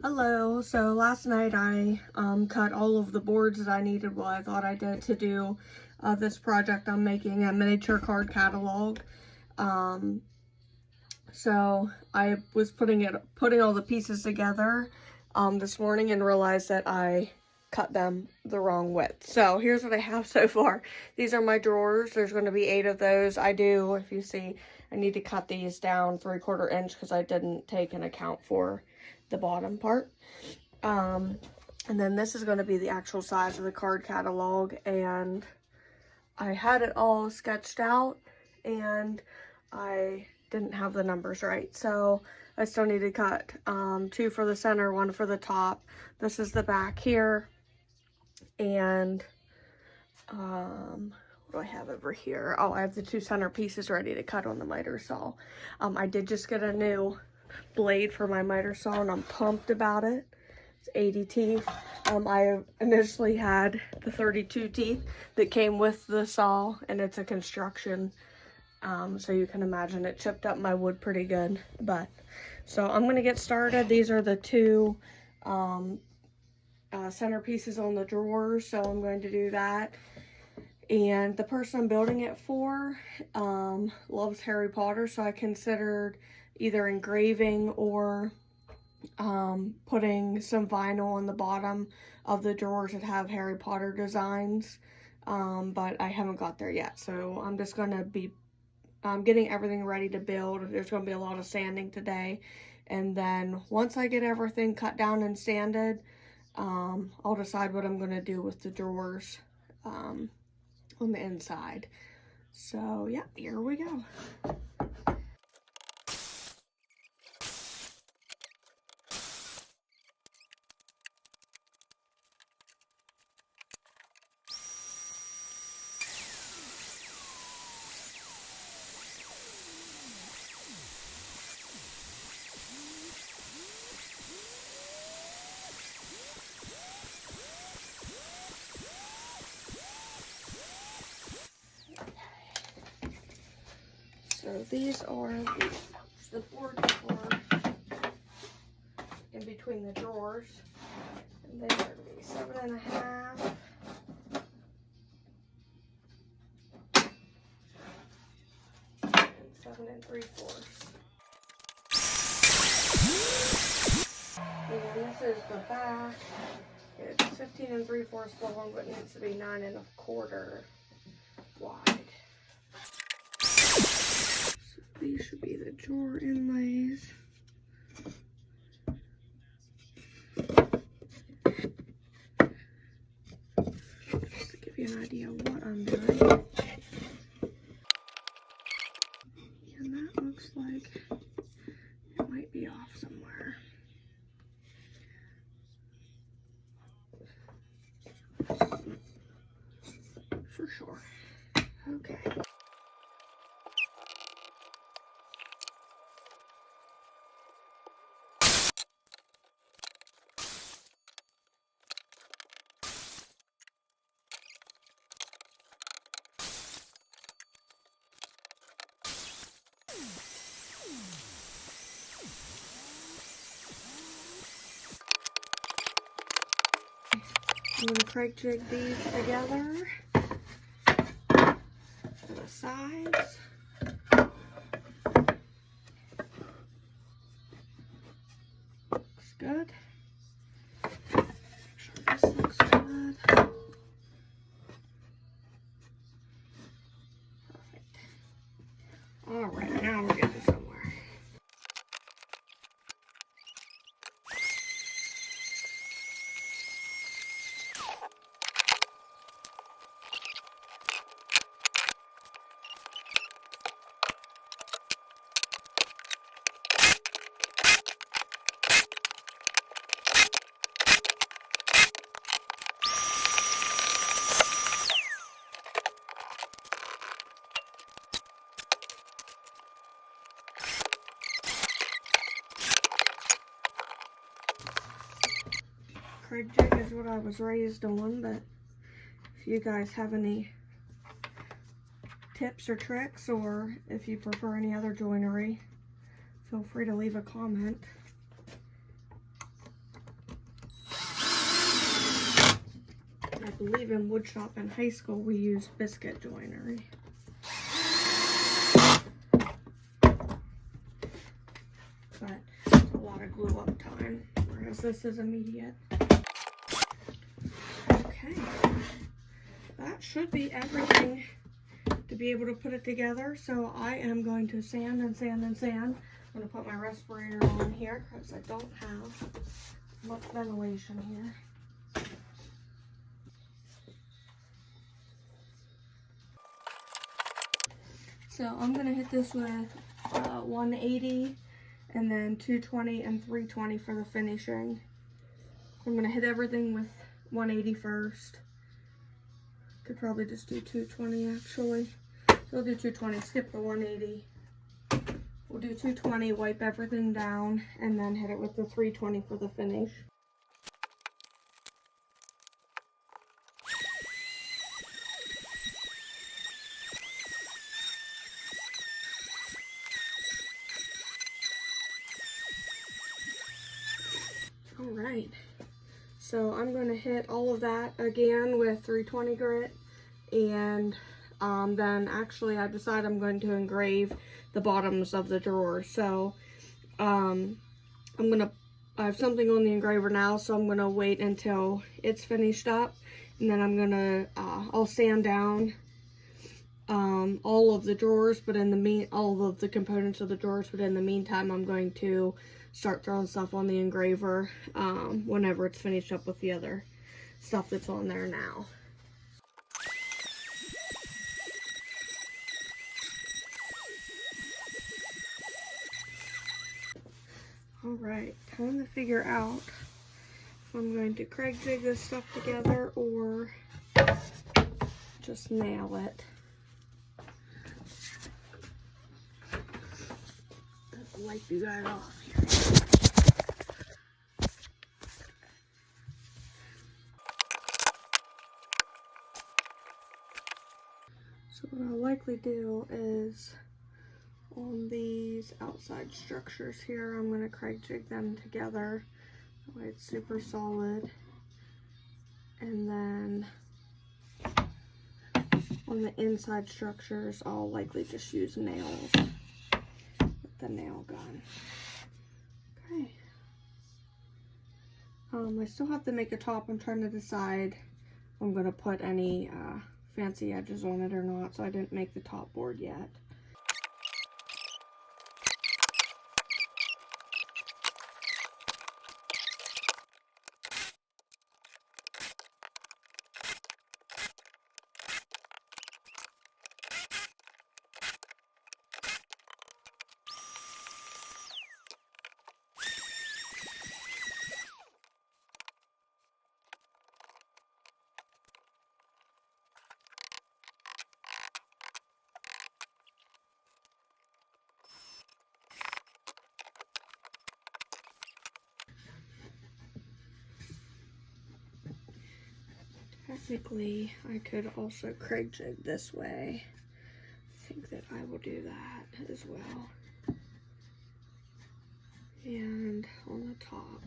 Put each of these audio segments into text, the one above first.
Hello. So last night I cut all of the boards that I needed, well, I thought I did, to do this project. I'm making a miniature card catalog. So I was putting all the pieces together this morning and realized that I cut them the wrong width. So here's what I have so far. These are my drawers. There's going to be 8 of those. If you see, I need to cut these down 3/4 inch because I didn't take an account for the bottom part. And then this is going to be the actual size of the card catalog, and I had it all sketched out and I didn't have the numbers right, so I still need to cut 2 for the center, 1 for the top. This is the back here, and what do I have over here? Oh, I have the 2 center pieces ready to cut on the miter saw. I did just get a new blade for my miter saw and I'm pumped about it. It's 80 teeth. I initially had the 32 teeth that came with the saw, and it's a construction, so you can imagine it chipped up my wood pretty good. But so I'm gonna get started. These are the 2 center pieces on the drawers, so I'm going to do that. And the person I'm building it for loves Harry Potter, so I considered either engraving or putting some vinyl on the bottom of the drawers that have Harry Potter designs, but I haven't got there yet. So I'm just gonna be getting everything ready to build. There's gonna be a lot of sanding today, and then once I get everything cut down and sanded, I'll decide what I'm gonna do with the drawers on the inside. So yeah, here we go. So these are the boards for in between the drawers, and they are going to be 7.5 and 7 3/4. And this is the back. It's 15 3/4 long, but it needs to be 9 1/4 wide. These should be the drawer inlays. Just to give you an idea of what I'm doing. And that looks like it might be off somewhere. For sure. Okay. I'm going to Craig jig these together to the sides. Looks good. Make sure this looks good. Perfect. Alright, now we're getting somewhere. Craig jig is what I was raised on, but if you guys have any tips or tricks, or if you prefer any other joinery, feel free to leave a comment. I believe in wood shop in high school we used biscuit joinery. But it's a lot of glue up time, whereas this is immediate. Okay, that should be everything to be able to put it together. So I am going to sand and sand and sand. I'm going to put my respirator on here because I don't have much ventilation here. So I'm going to hit this with 180 and then 220 and 320 for the finishing. I'm going to hit everything with 180 first. Could probably just do 220 actually. So we'll do 220, skip the 180. We'll do 220, wipe everything down, and then hit it with the 320 for the finish. Alright, so I'm going to hit all of that again with 320 grit, and then actually I decide I'm going to engrave the bottoms of the drawers. So I have something on the engraver now, so I'm going to wait until it's finished up, and then I'm going to I'll sand down all of the drawers, but all of the components of the drawers, but in the meantime I'm going to start throwing stuff on the engraver whenever it's finished up with the other stuff that's on there now. Alright, time to figure out if I'm going to Craig jig this stuff together or just nail it. Let's wipe you guys off here. So what I'll likely do is on these outside structures here, I'm going to Craig jig them together. That way it's super solid. And then on the inside structures, I'll likely just use nails with the nail gun. Okay. I still have to make a top. I'm trying to decide if I'm going to put any fancy edges on it or not, so I didn't make the top board yet. Technically, I could also Craig jig this way. I think that I will do that as well. And on the top,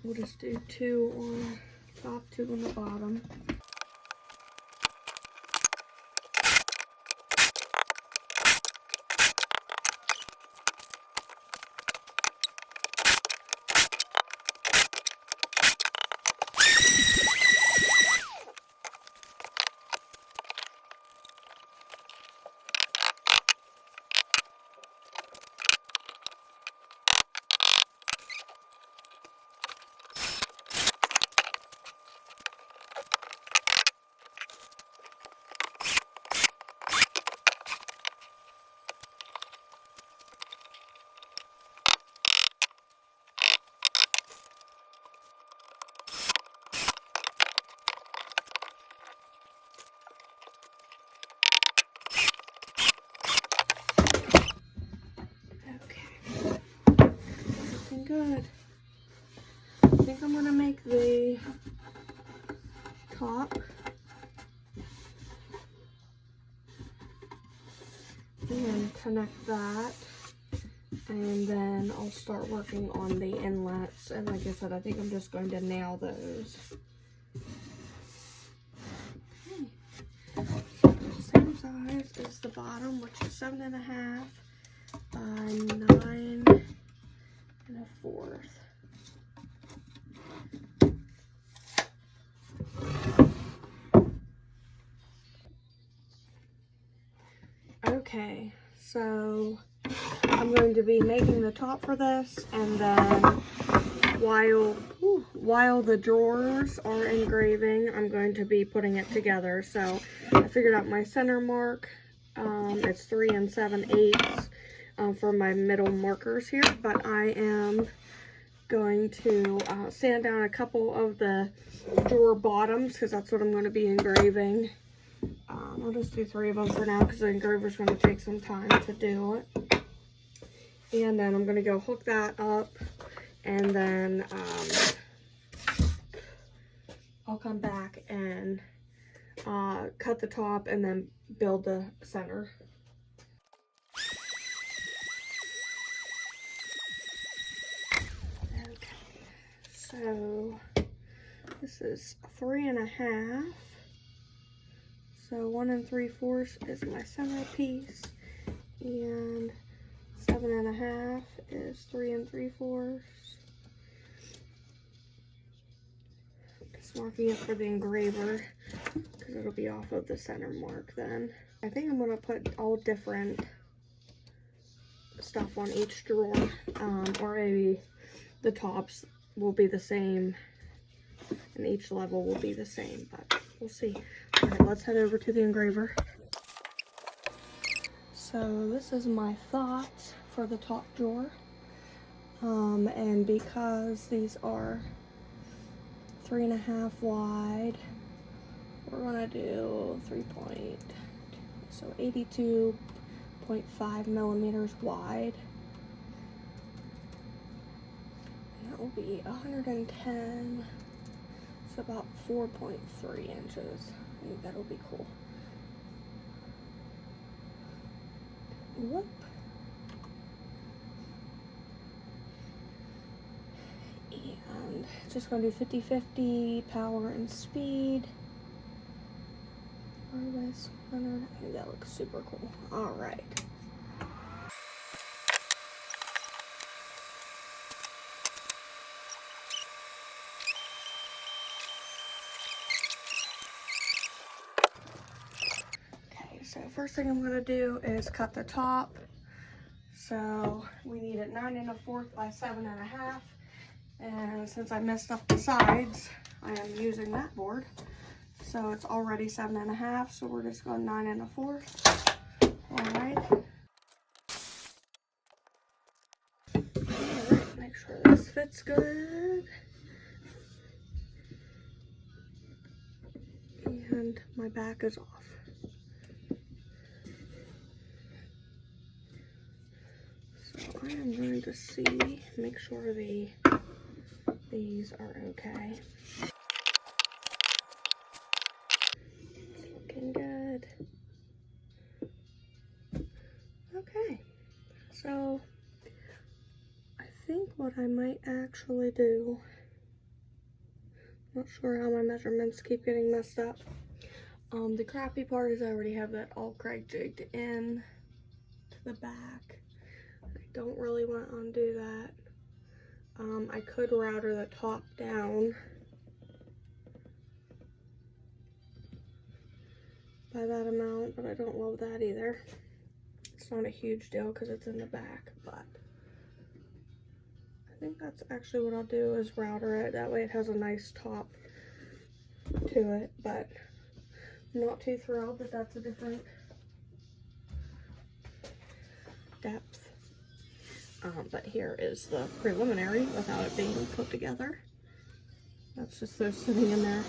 we'll just do 2 on top, 2 on the bottom. Good. I think I'm gonna make the top and connect that And then I'll start working on the inlets. And like I said, I think I'm just going to nail those. Okay. Same size as the bottom, which is 7.5 by 9 1/4. Okay, so I'm going to be making the top for this, and then while the drawers are engraving, I'm going to be putting it together. So I figured out my center mark. It's 3 7/8 for my middle markers here, but I am going to sand down a couple of the drawer bottoms because that's what I'm going to be engraving. I'll just do 3 of them for now because the engraver's going to take some time to do it. And then I'm going to go hook that up, and then I'll come back and cut the top and then build the center. Okay, so this is 3 1/2. So 1 3/4 is my center piece, and 7 1/2 is 3 3/4. Just marking it for the engraver because it'll be off of the center mark then. I think I'm going to put all different stuff on each drawer, or maybe the tops will be the same and each level will be the same, but we'll see. All right, let's head over to the engraver. So this is my thoughts for the top drawer, and because these are 3 1/2 wide, we're gonna do 82.5 millimeters wide. And that will be 110. It's about 4.3 inches. I think that'll be cool. Whoop. And just gonna do 50-50 power and speed. Always 100. I think that looks super cool. All right. So first thing I'm gonna do is cut the top. So we need it 9 1/4 by 7 1/2. And since I messed up the sides, I am using that board. So it's already 7 1/2. So we're just going 9 1/4. All right. Make sure this fits good. And my back is off. I am going to see, make sure these are okay. It's looking good. Okay, so I think what I might actually do, not sure how my measurements keep getting messed up. The crappy part is I already have that all Craig jigged in to the back. Don't really want to undo that. I could router the top down by that amount, but I don't love that either. It's not a huge deal because it's in the back, but I think that's actually what I'll do is router it. That way it has a nice top to it, but I'm not too thrilled that that's a different depth. But here is the preliminary without it being put together. That's just those sitting in there.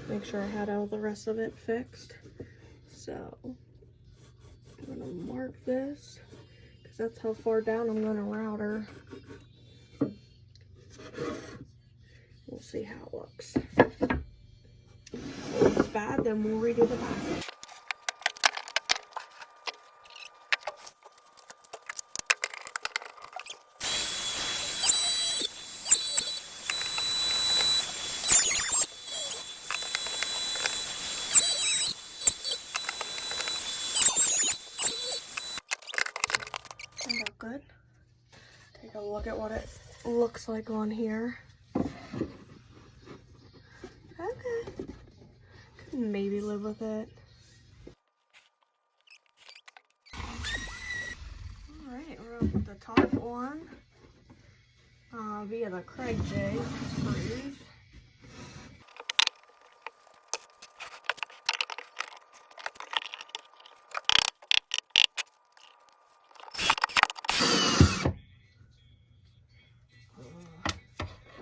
Make sure I had all the rest of it fixed. So I'm gonna mark this because that's how far down I'm gonna router. We'll see how it looks. If it's bad, then we'll redo the back. look at what it looks like on here. Okay. Could maybe live with it. Alright, we're gonna put the top on via the Craig jig screws.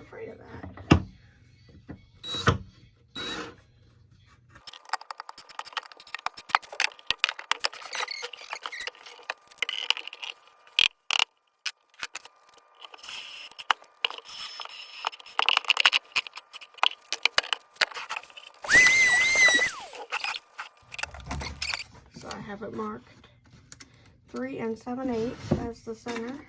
Afraid of that. So I have it marked 3 7/8 as the center.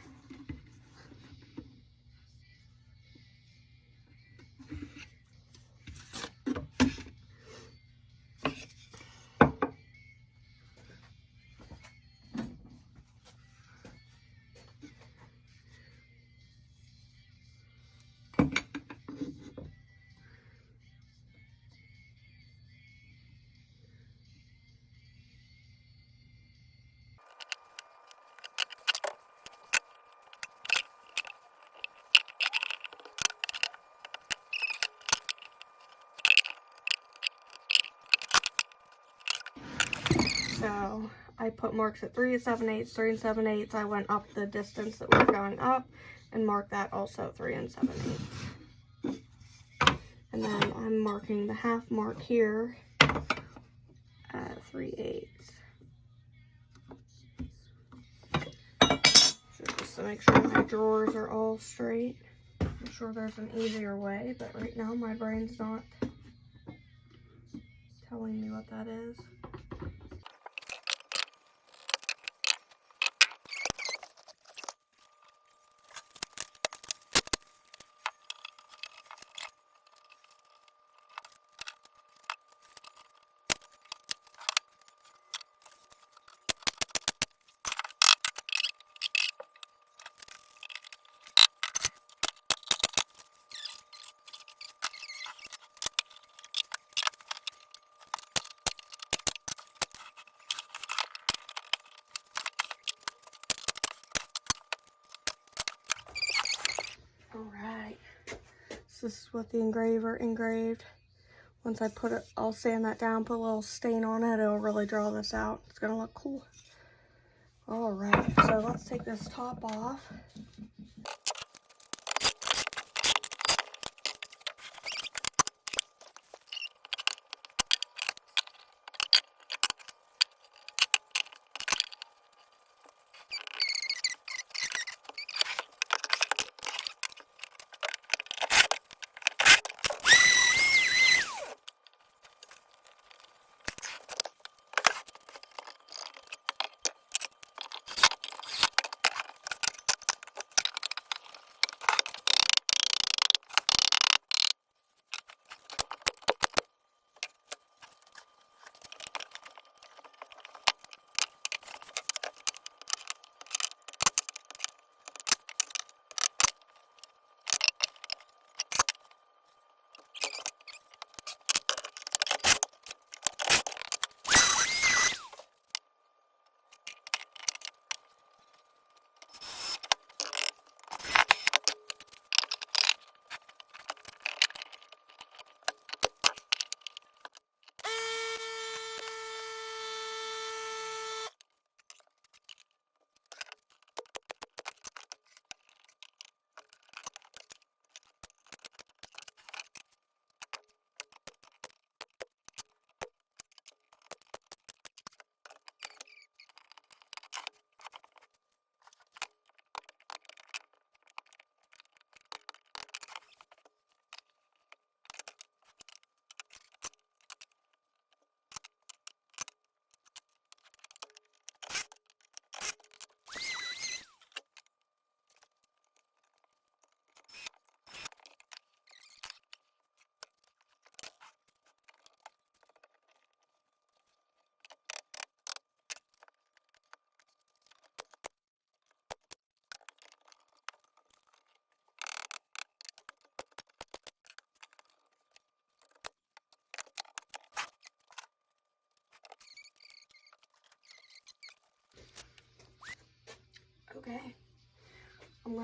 So I put marks at 3 7/8, 3 7/8. I went up the distance that was going up and marked that also 3 7/8. And then I'm marking the half mark here at 3/8. Just to make sure my drawers are all straight. I'm sure there's an easier way, but right now my brain's not telling me what that is. Alright, so this is what the engraver engraved. Once I put it, I'll sand that down, put a little stain on it, it'll really draw this out. It's gonna look cool. Alright, so let's take this top off.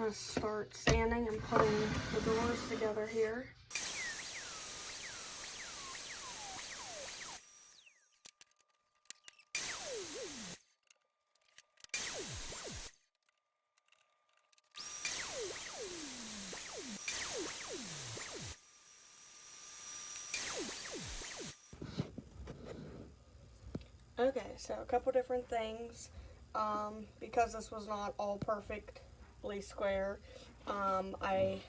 gonna start sanding and putting the doors together here. Okay, so a couple different things. Because this was not all perfectly square, I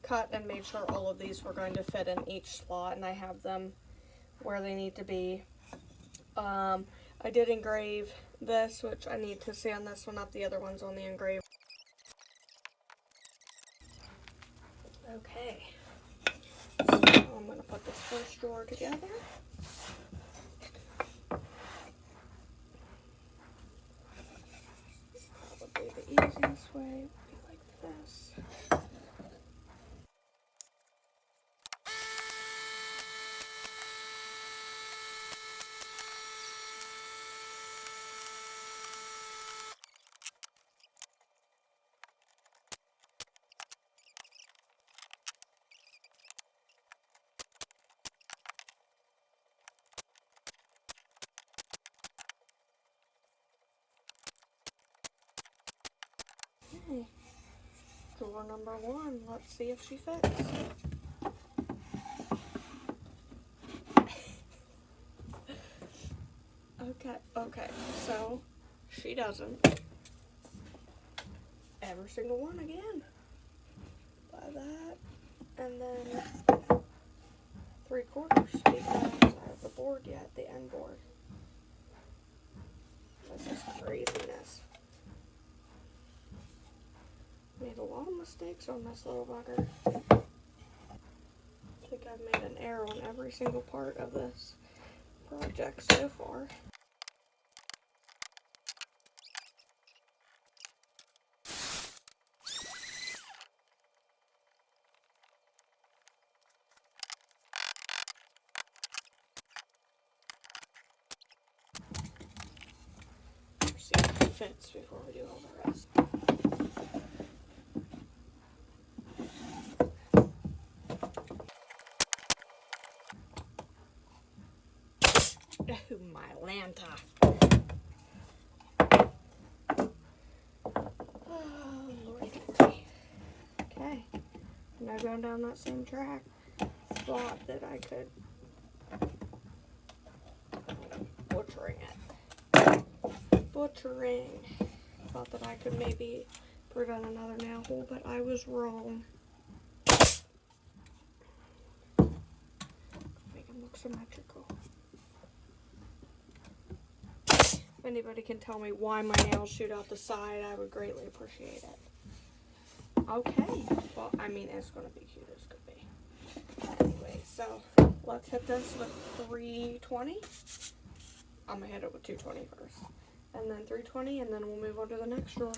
cut and made sure all of these were going to fit in each slot, and I have them where they need to be. I did engrave this, which I need to sand this one up. The other one's on the engrave. Okay, so I'm going to put this first drawer together. Probably the easiest way would be like this. Okay, drawer number 1. Let's see if she fits. Okay, so she doesn't. Every single one again. By that, and then 3/4 because I have the board yet, the end board. This is craziness. Made a lot of mistakes on this little bugger. I think I've made an error on every single part of this project so far. See if it fits before we do all the rest. Oh, my Lanta. Oh, Lord. Okay. Now going down that same track. Thought that I could. Butchering it. Butchering. Thought that I could maybe prevent another nail hole, but I was wrong. Make them look symmetrical. If anybody can tell me why my nails shoot out the side, I would greatly appreciate it. Okay, well, I mean, it's going to be cute as could be. Anyway, so let's hit this with 320. I'm going to hit it with 220 first. And then 320, and then we'll move on to the next drawer.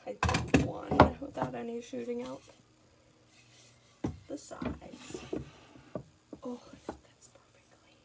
I did one without any shooting out the sides. Oh, that's perfectly.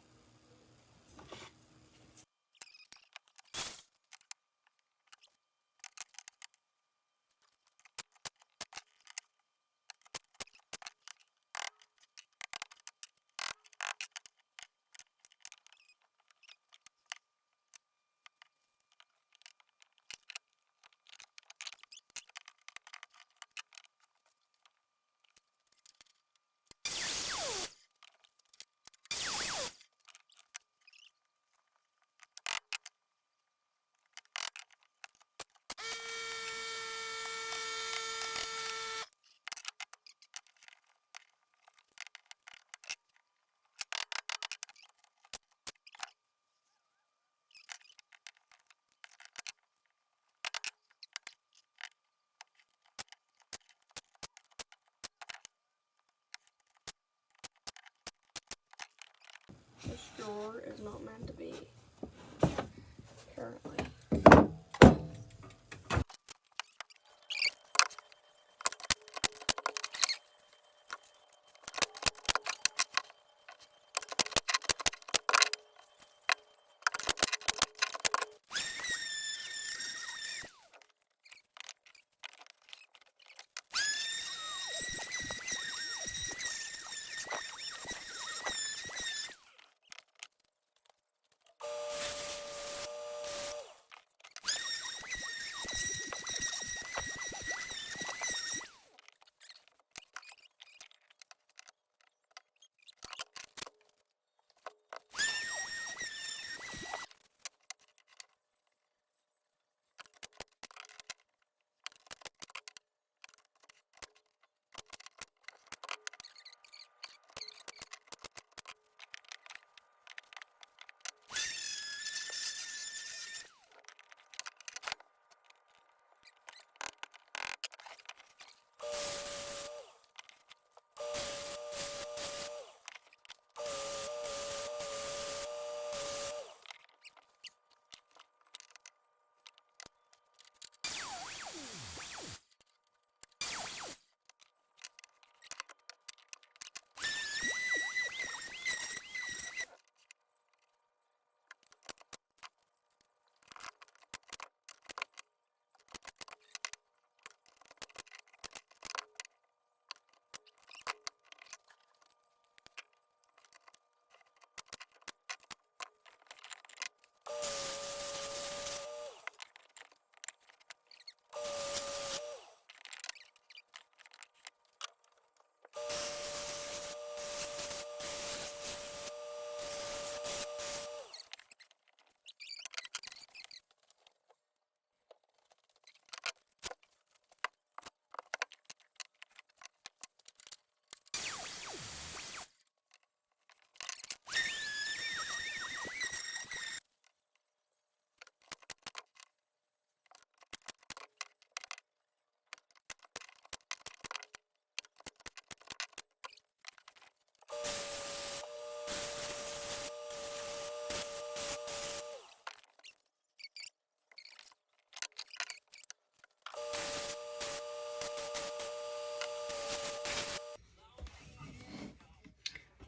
This drawer is not meant to be, apparently.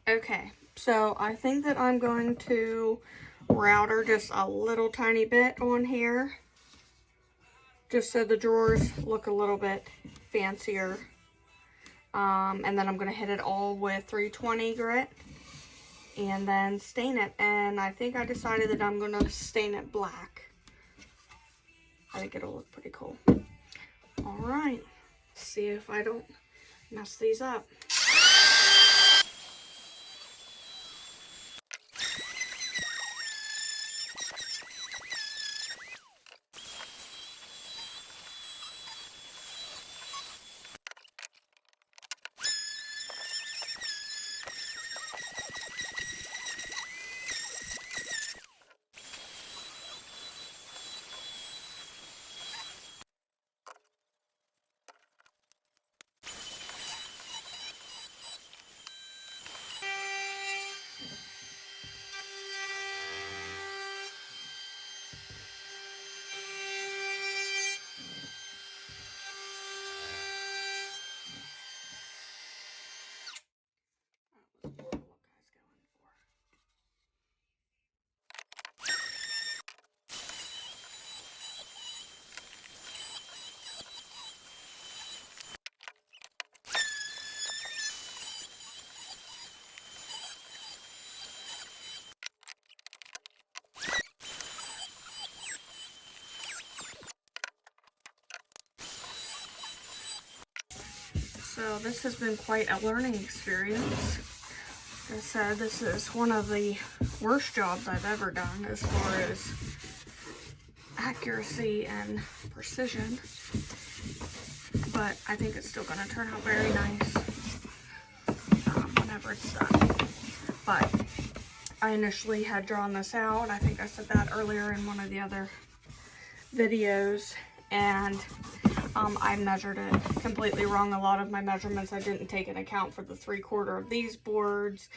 Okay, so I think that I'm going to router just a little tiny bit on here, just so the drawers look a little bit fancier. And then I'm going to hit it all with 320 grit and then stain it. And I think I decided that I'm going to stain it black. I think it'll look pretty cool. All right, let's see if I don't mess these up. So this has been quite a learning experience. Like I said, this is one of the worst jobs I've ever done as far as accuracy and precision. But I think it's still going to turn out very nice whenever it's done. But I initially had drawn this out. I think I said that earlier in one of the other videos. And I measured it completely wrong. A lot of my measurements I didn't take into account for the 3/4 of these boards.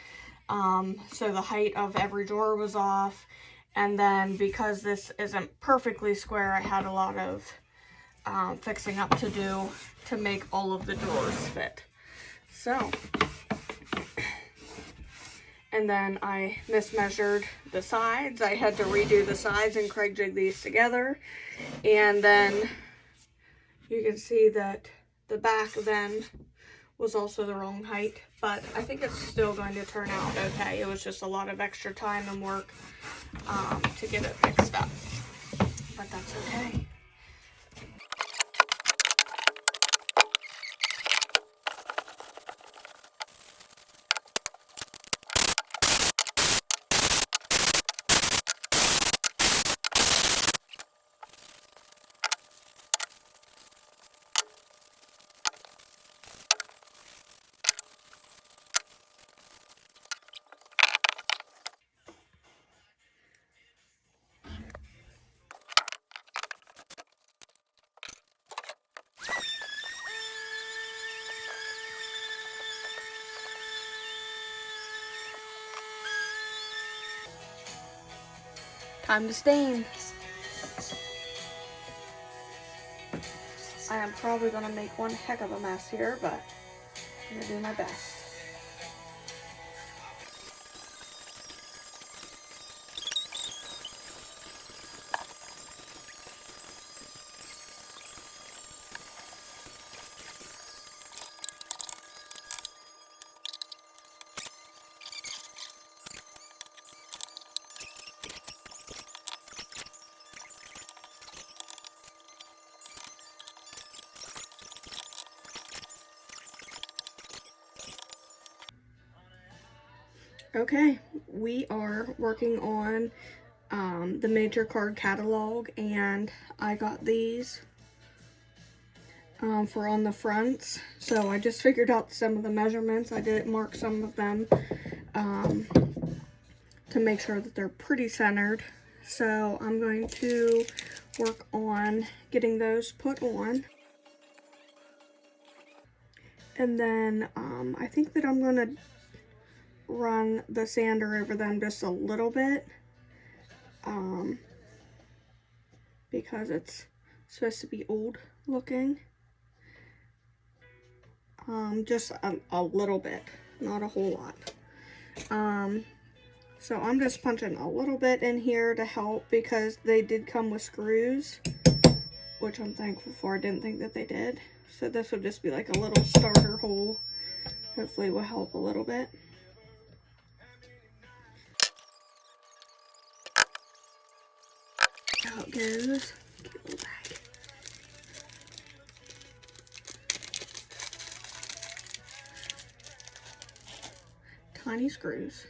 So the height of every drawer was off. And then because this isn't perfectly square, I had a lot of fixing up to do to make all of the drawers fit. So, and then I mismeasured the sides. I had to redo the sides and Craig jigged these together. And then you can see that the back then was also the wrong height, but I think it's still going to turn out okay. It was just a lot of extra time and work to get it fixed up, but that's okay. Time to stain. I am probably going to make one heck of a mess here, but I'm going to do my best. Okay, we are working on the miniature card catalog, and I got these for on the fronts. So I just figured out some of the measurements. I did mark some of them to make sure that they're pretty centered. So I'm going to work on getting those put on. And then I think that I'm going to run the sander over them just a little bit because it's supposed to be old looking. Just a little bit, not a whole lot. So I'm just punching a little bit in here to help because they did come with screws, which I'm thankful for. I didn't think that they did. So this would just be like a little starter hole. Hopefully it will help a little bit. How it goes. Cute little bag. Tiny screws.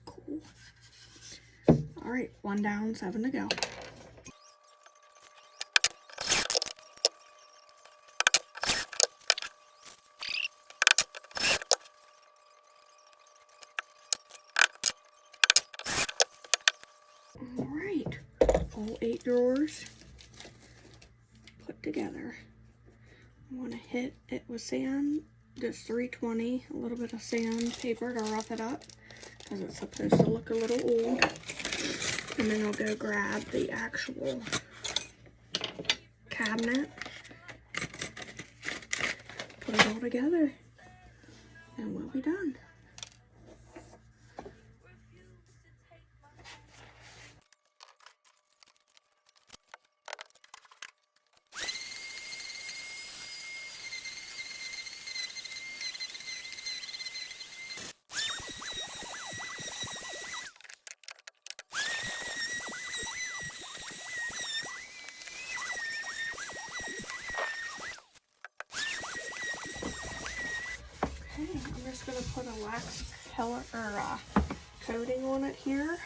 Cool. Alright, 1 down, 7 to go. Alright, all 8 drawers put together. I want to hit it with sand, just 320, a little bit of sandpaper to rough it up because it's supposed to look a little old. And then I'll go grab the actual cabinet, put it all together, and we'll be done. just gonna put a wax color or coating on it here.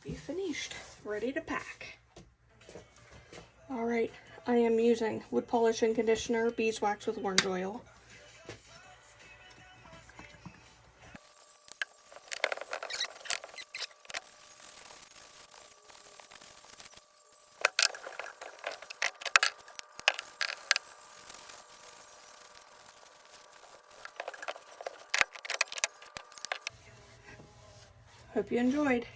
Be finished, ready to pack. All right, I am using wood polish and conditioner, beeswax with orange oil. Hope you enjoyed.